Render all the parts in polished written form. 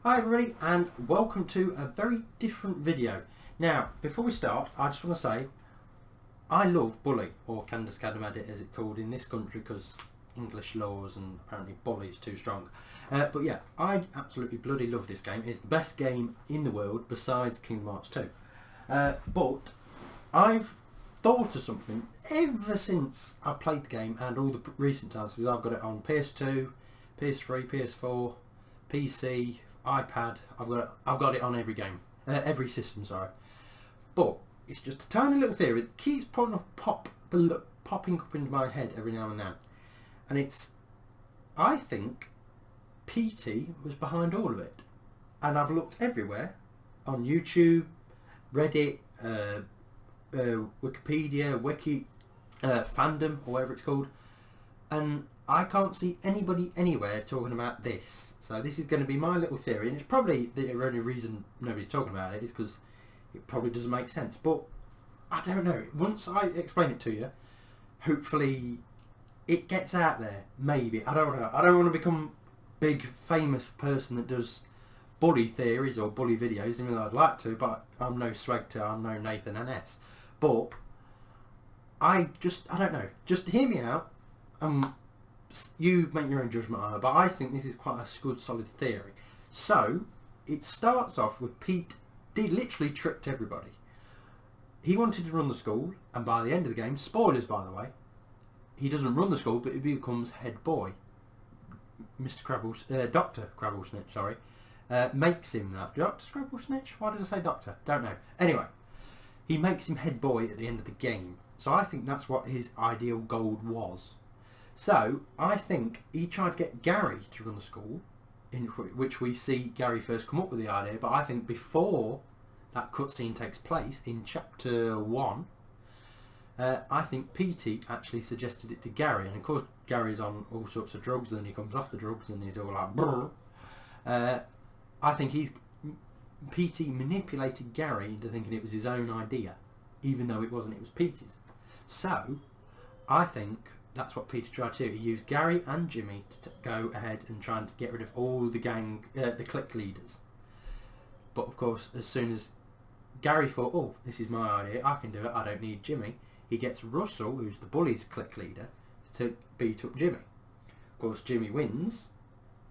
Hi everybody and welcome to a very different video. Now before we start I just want to say I love Bully, or Candace Cadamad as it's called in this country because English laws and apparently Bully is too strong. But yeah, I absolutely bloody love this game. It's the best game in the world besides Kingdom Hearts 2. But I've thought of something ever since I've played the game and all the recent times, because I've got it on PS2, PS3, PS4, PC, iPad. I've got it on every game, every system. Sorry, but it's just a tiny little theory that keeps popping up into my head every now and then, and it's I think PT was behind all of it, and I've looked everywhere on YouTube, Reddit, Wikipedia, Wiki, Fandom, or whatever it's called, and I can't see anybody anywhere talking about this. So this is going to be my little theory, and it's probably the only reason nobody's talking about it is because it probably doesn't make sense. But I don't know. Once I explain it to you, hopefully it gets out there. Maybe. I don't know. I don't want to become big famous person that does bully theories or bully videos. Even though I'd like to, but I'm no Swagter. I'm no Nathan NS. But I don't know. Just hear me out. You make your own judgment on it, but I think this is quite a good solid theory. So it starts off with Pete literally tricked everybody. He wanted to run the school, and by the end of the game, spoilers by the way, he doesn't run the school but he becomes head boy. Dr. Crabblesnitch, sorry, makes him that. Dr. Crabblesnitch? Why did I say doctor? Don't know. Anyway, he makes him head boy at the end of the game. So I think that's what his ideal goal was. So I think he tried to get Gary to run the school, in which we see Gary first come up with the idea, but I think before that cutscene takes place in chapter 1, I think PT actually suggested it to Gary, and of course Gary's on all sorts of drugs, and then he comes off the drugs and he's all like brr. I think PT manipulated Gary into thinking it was his own idea, even though it wasn't, it was Pete's. So I think that's what Peter tried to do. He used Gary and Jimmy to go ahead and try and get rid of all the gang, the clique leaders. But of course, as soon as Gary thought, oh, this is my idea, I can do it, I don't need Jimmy, he gets Russell, who's the bully's clique leader, to beat up Jimmy. Of course, Jimmy wins,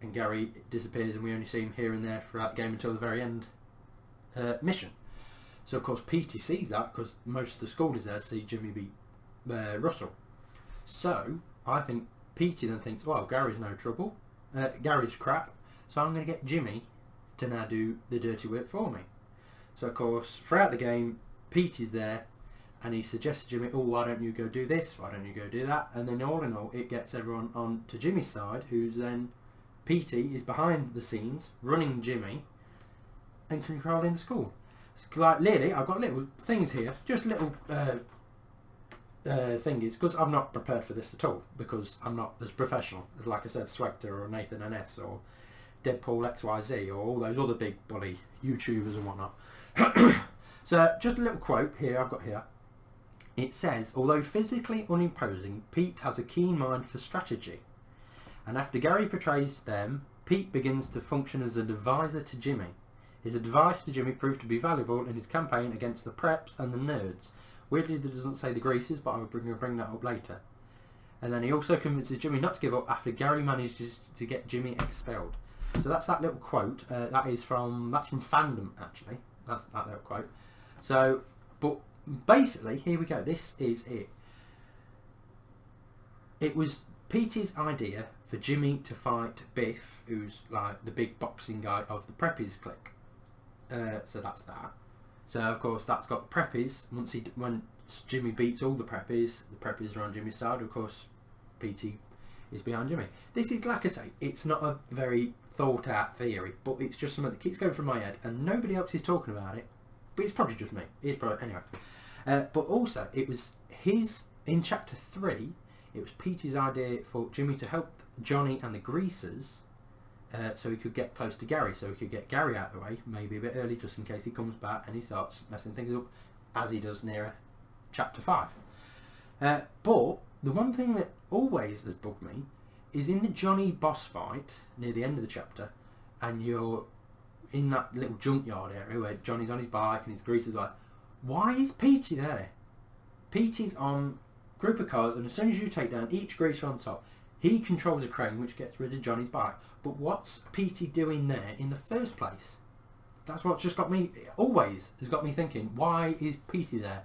and Gary disappears, and we only see him here and there throughout the game until the very end mission. So of course, Petey sees that, because most of the school is there to see Jimmy beat Russell. So I think Petey then thinks, well, Gary's no trouble, Gary's crap, so I'm going to get Jimmy to now do the dirty work for me. So of course throughout the game Petey's there and he suggests to Jimmy, oh, why don't you go do this, why don't you go do that, and then all in all it gets everyone on to Jimmy's side, who's then Petey is behind the scenes running Jimmy and controlling the school. So, like, literally I've got little things here, just little thing is, because I'm not prepared for this at all, because I'm not as professional as, like I said, Swagter or Nathan NS or Deadpool XYZ or all those other big bully YouTubers and whatnot. So just a little quote here I've got here. It says, although physically unimposing, Pete has a keen mind for strategy, and after Gary betrays them, Pete begins to function as an advisor to Jimmy. His advice to Jimmy proved to be valuable in his campaign against the preps and the nerds. Weirdly, it doesn't say the Greases, but I'm going to bring that up later. And then he also convinces Jimmy not to give up after Gary manages to get Jimmy expelled. So that's that little quote. That's from Fandom, actually. That's that little quote. So, but basically, here we go. This is it. It was Petey's idea for Jimmy to fight Biff, who's like the big boxing guy of the Preppies clique. So that's that. So of course that's got the Preppies. When Jimmy beats all the Preppies are on Jimmy's side. Of course, PT is behind Jimmy. This is, like I say, it's not a very thought out theory, but it's just something that keeps going through my head, and nobody else is talking about it. But it's probably just me. It's probably anyway. But also, it was in chapter 3. It was Petey's idea for Jimmy to help Johnny and the Greasers. So he could get close to Gary, so he could get Gary out of the way, maybe a bit early, just in case he comes back and he starts messing things up, as he does near chapter 5. But the one thing that always has bugged me is in the Johnny boss fight near the end of the chapter, and you're in that little junkyard area where Johnny's on his bike and his greaser's like, why is Petey there? Petey's on a group of cars, and as soon as you take down each greaser on top, he controls a crane which gets rid of Johnny's bike. But what's Petey doing there in the first place? That's what's just got me, always has got me thinking, why is Petey there?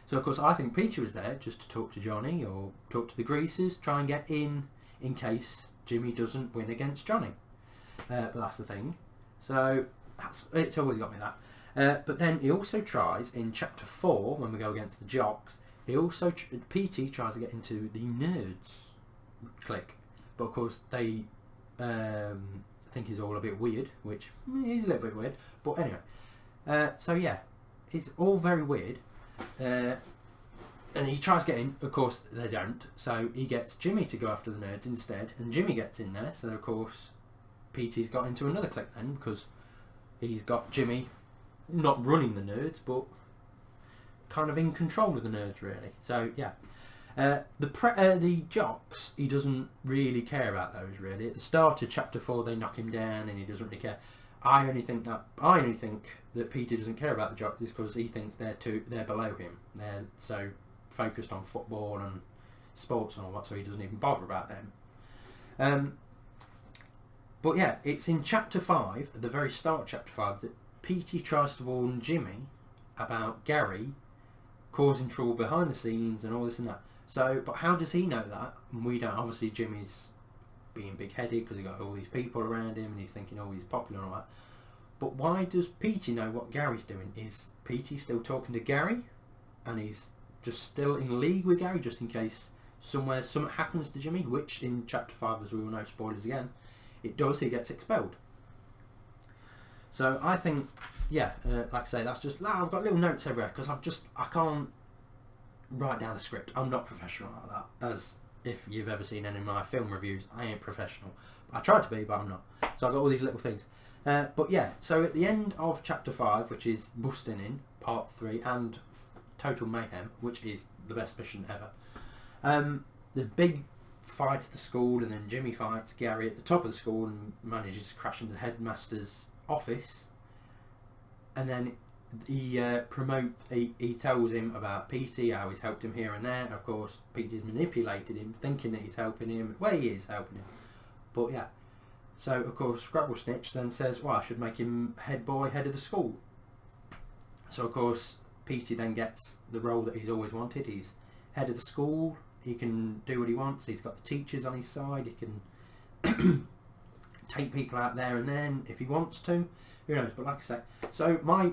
So of course I think Petey was there just to talk to Johnny or talk to the greasers, try and get in case Jimmy doesn't win against Johnny. But that's the thing. So it's always got me that. But then he also tries in chapter 4 when we go against the jocks. Petey tries to get into the nerds clique, but of course they think he's all a bit weird, which he's a little bit weird. But anyway, so yeah, it's all very weird. And he tries to get in. Of course they don't. So he gets Jimmy to go after the nerds instead, and Jimmy gets in there. So of course Petey's got into another clique then, because he's got Jimmy not running the nerds, but kind of in control of the nerds, really. So yeah, the jocks, he doesn't really care about those, really. At the start of chapter 4, they knock him down, and he doesn't really care. I only think that Peter doesn't care about the jocks is because he thinks they're below him. They're so focused on football and sports and all that, so he doesn't even bother about them. But yeah, it's in chapter 5, at the very start of chapter 5, that Petey tries to warn Jimmy about Gary causing trouble behind the scenes and all this and that. So, but how does he know that? We don't. Obviously, Jimmy's being big-headed because he got all these people around him and he's thinking, oh, he's popular and all that. But why does Petey know what Gary's doing? Is Petey still talking to Gary and he's just still in league with Gary just in case somewhere something happens to Jimmy, which in chapter 5, as we all know, spoilers again, it does, he gets expelled. So I think, yeah, like I say, that's just, I've got little notes everywhere because I can't write down a script. I'm not professional like that, as if you've ever seen any of my film reviews, I ain't professional. I tried to be, but I'm not. So I've got all these little things. But yeah, so at the end of chapter 5, which is Busting In, part 3, and Total Mayhem, which is the best mission ever, the big fight at the school, and then Jimmy fights Gary at the top of the school and manages to crash into the headmaster's office, and then he tells him about Petey, how he's helped him here and there. Of course, Petey's manipulated him, thinking that he's helping him. Well, he is helping him. But yeah, so of course Scrabble Snitch then says, well, I should make him head boy, head of the school. So of course Petey then gets the role that he's always wanted. He's head of the school. He can do what he wants. He's got the teachers on his side. He can take people out there and then if he wants to. Who knows? But like I say, so my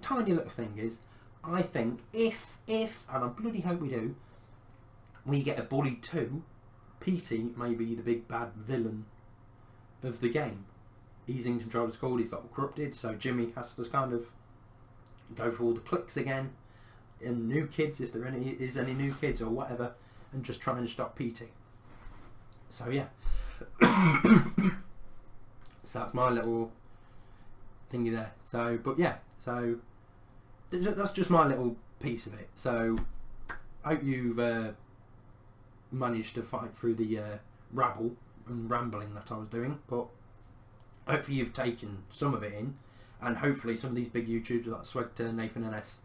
tiny little thing is, I think if, and I bloody hope we do, we get a Bully 2, Petey may be the big bad villain of the game. He's in control of the school, he's got corrupted, so Jimmy has to kind of go for all the cliques again, and new kids, if there is any new kids or whatever, and just try and stop Petey. So yeah. So that's my little thingy there. So, but yeah, so that's just my little piece of it. So I hope you've managed to fight through the rabble and rambling that I was doing, but hopefully you've taken some of it in, and hopefully some of these big YouTubers like Swegter, Nathan NS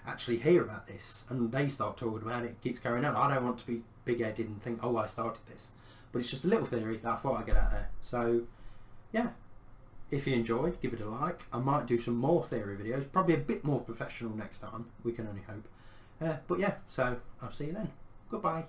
actually hear about this and they start talking about it. It keeps going on. I don't want to be big-headed and think, oh, I started this, but it's just a little theory that I thought I'd get out there. So yeah, if you enjoyed, give it a like. I might do some more theory videos, probably a bit more professional next time, we can only hope. But yeah, so I'll see you then. Goodbye.